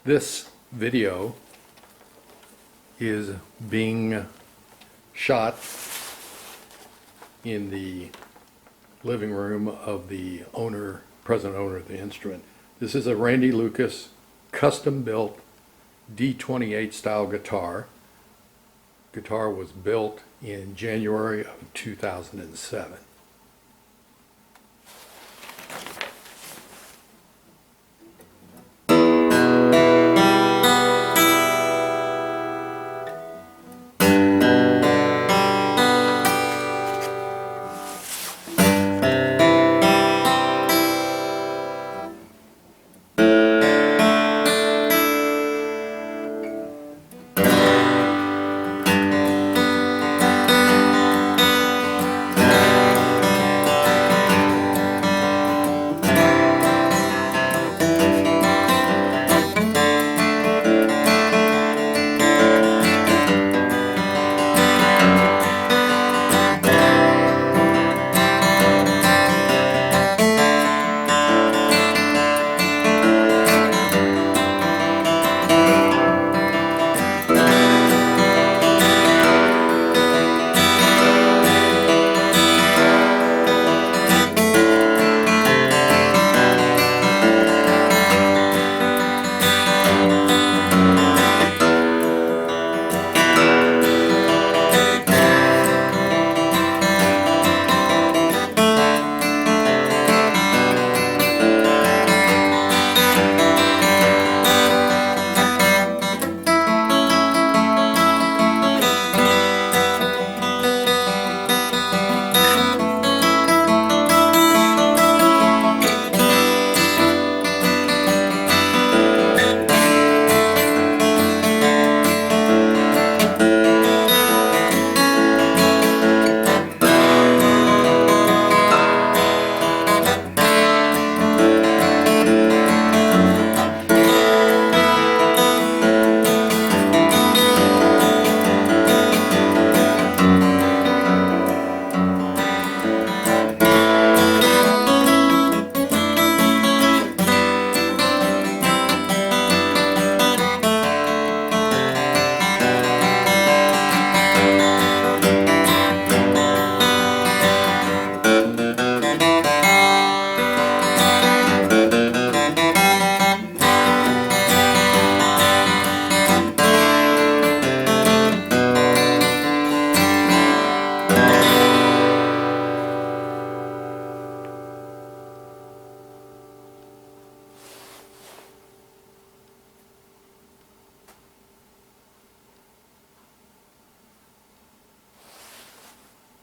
This video is being shot in the living room of the present owner of the instrument. This is a Randy Lucas custom built D28 style guitar. Guitar was built in January of 2007.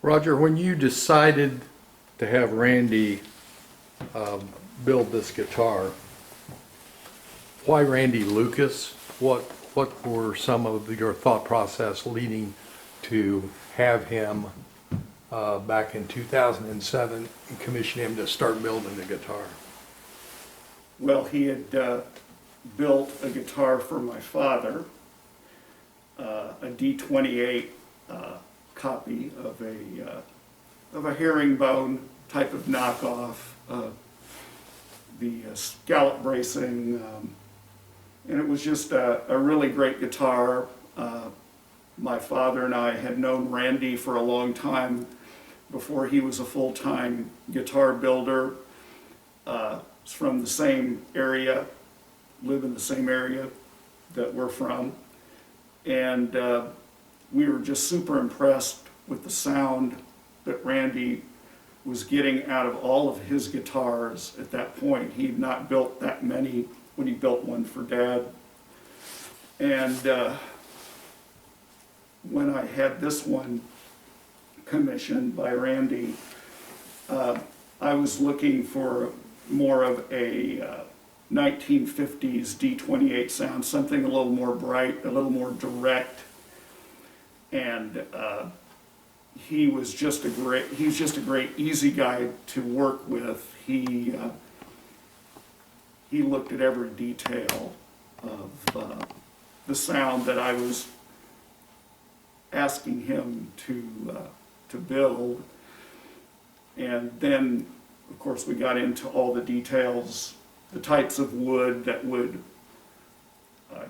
Roger, when you decided to have Randy build this guitar, why Randy Lucas? What were some of your thought process leading to have him back in 2007 and commission him to start building the guitar? Well, he had built a guitar for my father, a D28 copy of a herringbone type of knockoff, the scallop bracing, and it was just a really great guitar. My father and I had known Randy for a long time before he was a full-time guitar builder. He's from the same area, live in the same area that we're from, and we were just super impressed with the sound that Randy was getting out of all of his guitars at that point. He had not built that many when he built one for Dad. And when I had this one commissioned by Randy, I was looking for more of a 1950s D28 sound, something a little more bright, a little more direct. And he's just a great easy guy to work with. He looked at every detail of the sound that I was asking him to build, and then of course we got into all the details, the types of wood that would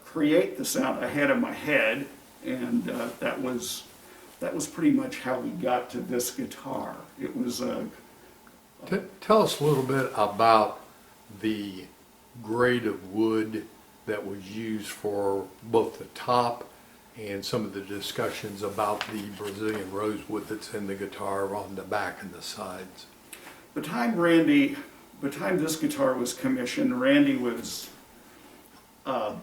create the sound I had in my head, and that was pretty much how we got to this guitar. It was Tell us a little bit about the grade of wood that was used for both the top and some of the discussions about the Brazilian rosewood that's in the guitar on the back and the sides. the time this guitar was commissioned, Randy was out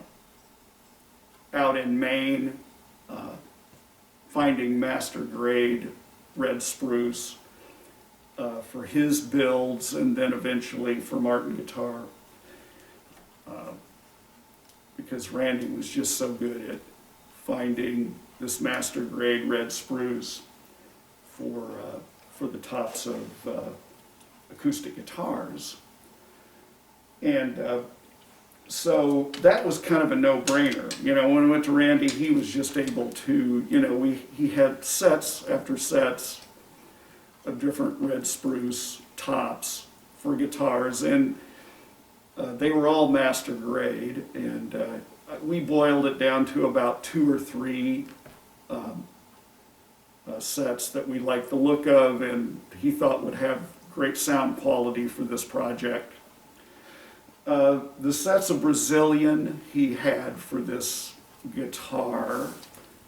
in Maine finding master grade red spruce for his builds, and then eventually for Martin Guitar, because Randy was just so good at finding this master grade red spruce for the tops of acoustic guitars. And so that was kind of a no-brainer. You know, when I went to Randy, he was just able to, you know, he had sets after sets of different red spruce tops for guitars, and they were all master grade, and we boiled it down to about 2 or 3 sets that we liked the look of and he thought would have great sound quality for this project. The sets of Brazilian he had for this guitar,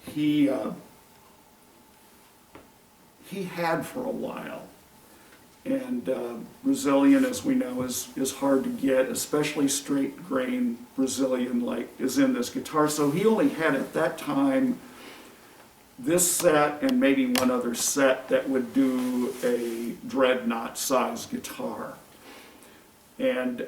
he had for a while. And Brazilian, as we know, is hard to get, especially straight grain Brazilian like is in this guitar. So he only had at that time this set and maybe one other set that would do a dreadnought size guitar. And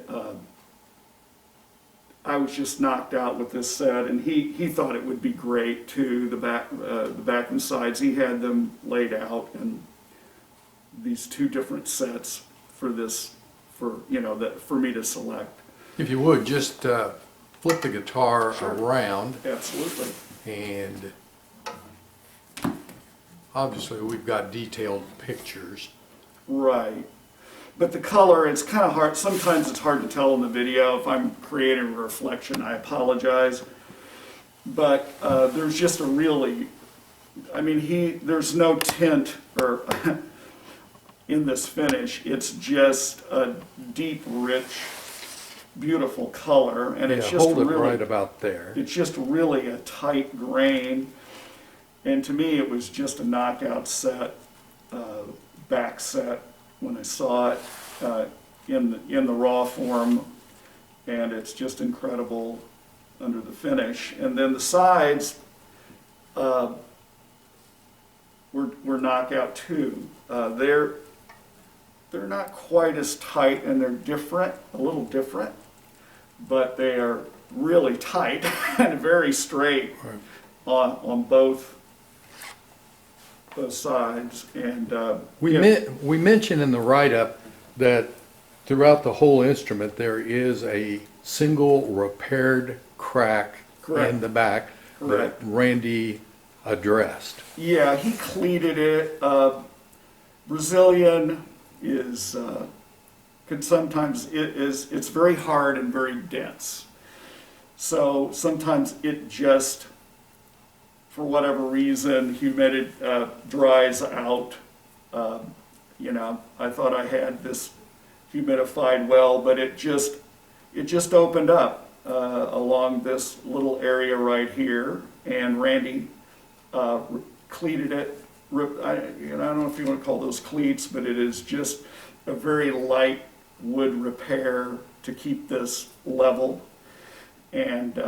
I was just knocked out with this set, and he thought it would be great too. The back and sides, he had them laid out, and these 2 different sets for this, for me to select. If you would, just flip the guitar Sure. around, Absolutely. and obviously we've got detailed pictures. Right. But the color, it's kind of hard. Sometimes it's hard to tell in the video. If I'm creating a reflection, I apologize. But there's just a really, I mean, there's no tint or in this finish. It's just a deep, rich, beautiful color, and it's just hold it really right about there. It's just really a tight grain, and to me, it was just a knockout set, back set when I saw it in the raw form, and it's just incredible under the finish. And then the sides were knockout too. They're not quite as tight, and they're different, a little different, but they are really tight and very straight Right. on both sides. And We mentioned in the write-up that throughout the whole instrument there is a single repaired crack Correct. in the back Correct. that Randy addressed. yeah, he cleated it. Brazilian is it's very hard and very dense. So sometimes it just, for whatever reason, humidity dries out. I thought I had this humidified well, but it just opened up along this little area right here, and Randy cleated it. I don't know if you want to call those cleats, but it is just a very light wood repair to keep this level. And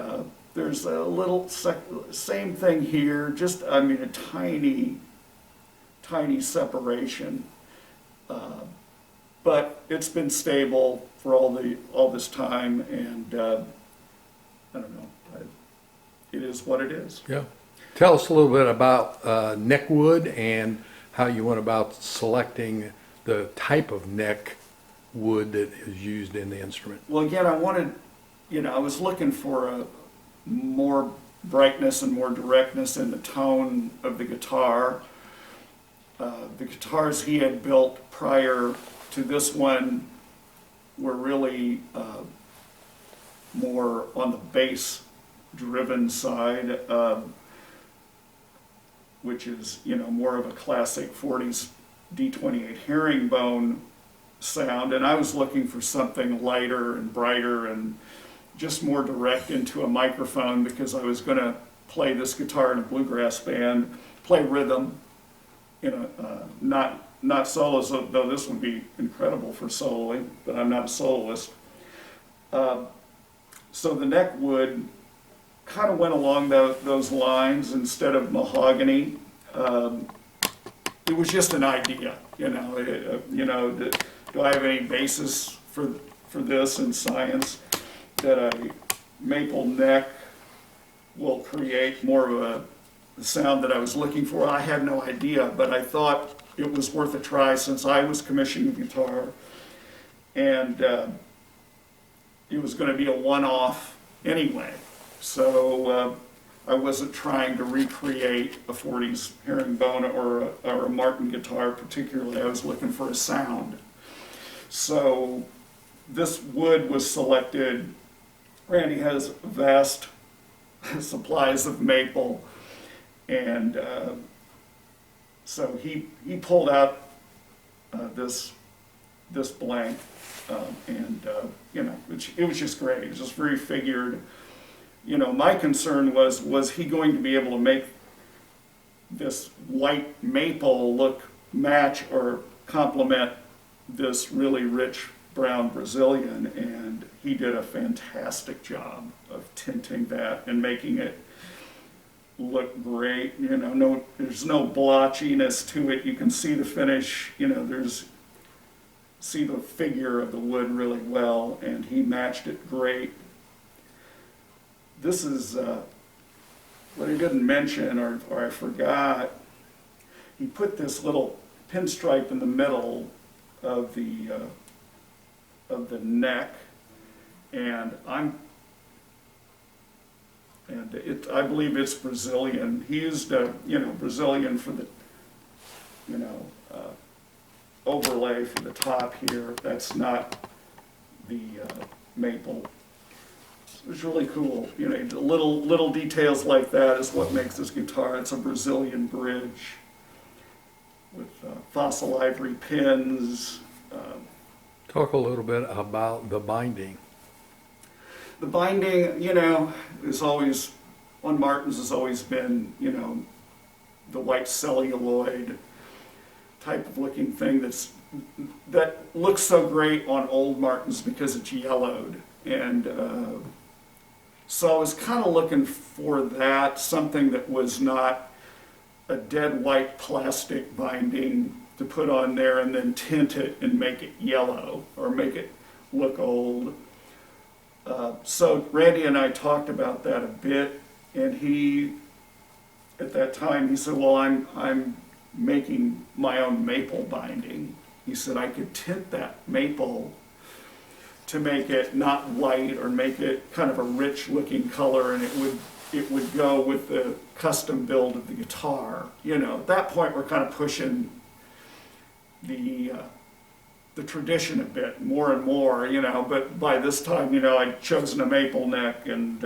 there's a little same thing here, just a tiny separation, but it's been stable for all this time, and I don't know, it is what it is. Yeah. Tell us a little bit about neck wood and how you went about selecting the type of neck wood that is used in the instrument. Well, again, I was looking for a more brightness and more directness in the tone of the guitar. The guitars he had built prior to this one were really more on the bass driven side, which is, you know, more of a classic 40s D28 herringbone sound, and I was looking for something lighter and brighter and just more direct into a microphone because I was going to play this guitar in a bluegrass band, play rhythm, you know, not solos, though this would be incredible for soloing, but I'm not a soloist. So the neck wood kind of went along those lines instead of mahogany. It was just an idea, you know. Do I have any basis for this in science that a maple neck will create more of the sound that I was looking for? I had no idea, but I thought it was worth a try since I was commissioning the guitar, and it was going to be a one-off anyway. So I wasn't trying to recreate a 40s herringbone or a Martin guitar particularly. I was looking for a sound. So this wood was selected. Randy has vast supplies of maple, and so he pulled out this blank, and you know, it was just great. It was just very figured. You know, my concern was he going to be able to make this white maple match or complement this really rich brown Brazilian, and he did a fantastic job of tinting that and making it look great. You know, there's no blotchiness to it. You can see the finish. You know, see the figure of the wood really well, and he matched it great. This is what he didn't mention, or I forgot. He put this little pinstripe in the middle of the neck, and I believe it's Brazilian. He used Brazilian for the overlay for the top here. That's not the maple. It was really cool. You know, the little details like that is what makes this guitar. It's a Brazilian bridge with fossil ivory pins. Talk a little bit about the binding. The binding, you know, is always, on Martins has always been, you know, the white celluloid type of looking thing that looks so great on old Martins because it's yellowed. And so I was kind of looking for that, something that was not a dead white plastic binding to put on there and then tint it and make it yellow or make it look old. So Randy and I talked about that a bit, and he, at that time, he said, well, I'm making my own maple binding. He said I could tint that maple to make it not white or make it kind of a rich looking color, and it would go with the custom build of the guitar. You know, at that point we're kind of pushing the tradition a bit more and more, you know, but by this time, you know, I'd chosen a maple neck, and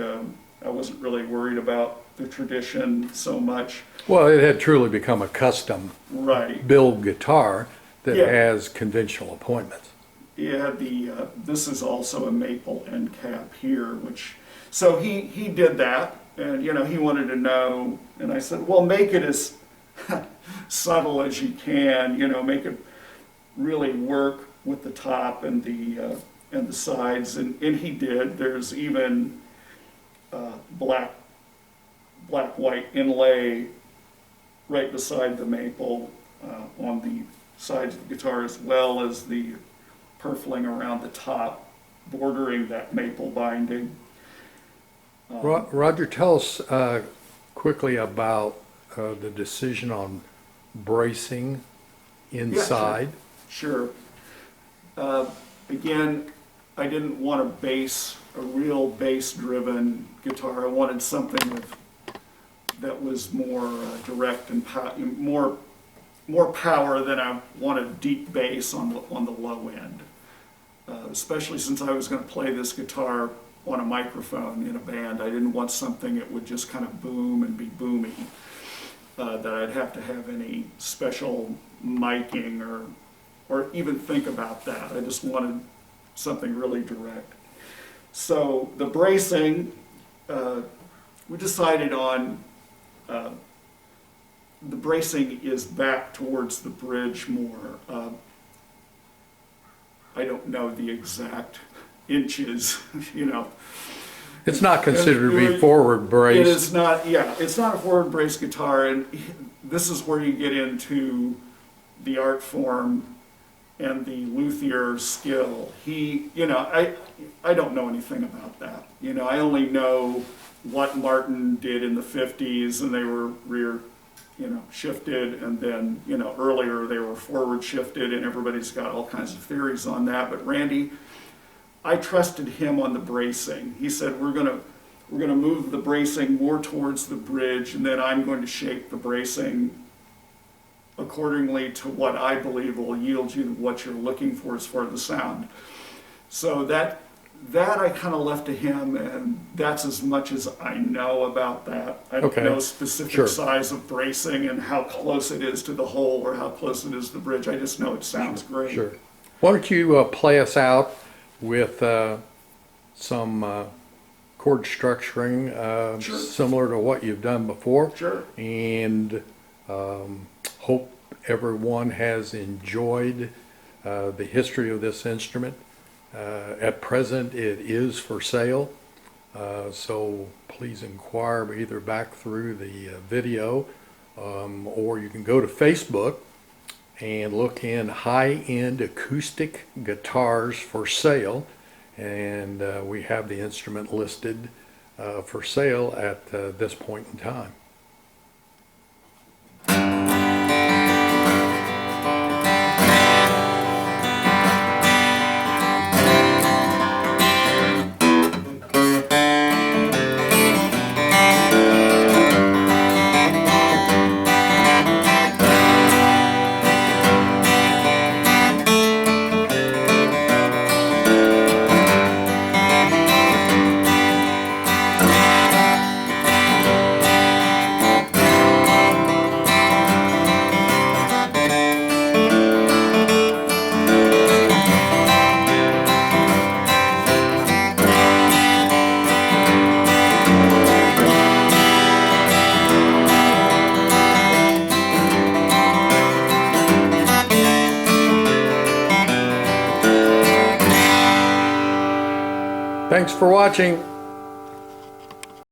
I wasn't really worried about the tradition so much. Well, it had truly become a custom build guitar that has conventional appointments. Yeah, this is also a maple end cap here, so he did that, and you know, he wanted to know, and I said, well, make it as subtle as you can, you know, make it really work with the top and the sides, and he did. There's even black white inlay right beside the maple on the sides of the guitar, as well as the purfling around the top bordering that maple binding. Roger, tell us quickly about the decision on bracing inside. Yeah, sure. Again, I didn't want a real bass-driven guitar. I wanted something that was more direct and more power than I wanted deep bass on the low end. Especially since I was going to play this guitar on a microphone in a band. I didn't want something that would just kind of boom and be boomy, that I'd have to have any special miking or even think about that. I just wanted something really direct. So the bracing, we decided on, the bracing is back towards the bridge more. I don't know the exact inches, you know. It's not considered to be forward It braced. is not, yeah, it's not a forward brace guitar, and this is where you get into the art form and the luthier skill. He, you know, I don't know anything about that. You know, I only know what Martin did in the 50s, and they were rear, you know, shifted, and then, you know, earlier they were forward shifted, and everybody's got all kinds of theories on that. But Randy, I trusted him on the bracing. He said, we're gonna move the bracing more towards the bridge, and then I'm going to shape the bracing accordingly to what I believe will yield you what you're looking for as far as the sound. So that I kind of left to him, and that's as much as I know about that. I don't know specific size of bracing and how close it is to the hole or how close it is to the bridge. I just know it sounds great. Sure. Why don't you play us out with some chord structuring similar to what you've done before. Sure. And hope everyone has enjoyed the history of this instrument. At present, it is for sale, so please inquire either back through the video, or you can go to Facebook and look in high-end acoustic guitars for sale, and we have the instrument listed for sale at this point in time. Thanks for watching.